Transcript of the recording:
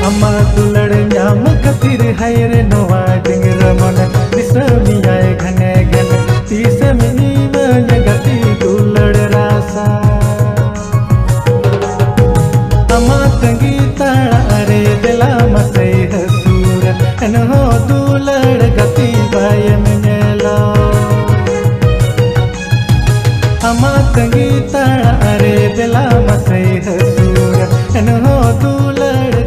अमा दुलड़ ᱧᱟᱢ खातिर हायर नवा डिंगर मन दिसमियाय घने घने तीसम ईमन गति दुलड़ रासा अमा तंगी ताड़ा रे दिला मसई हसूर एनहो दुलड़ गति बायम नेला अमा तंगी ताड़ा रे दिला मसई हसूर एनहो दुलड़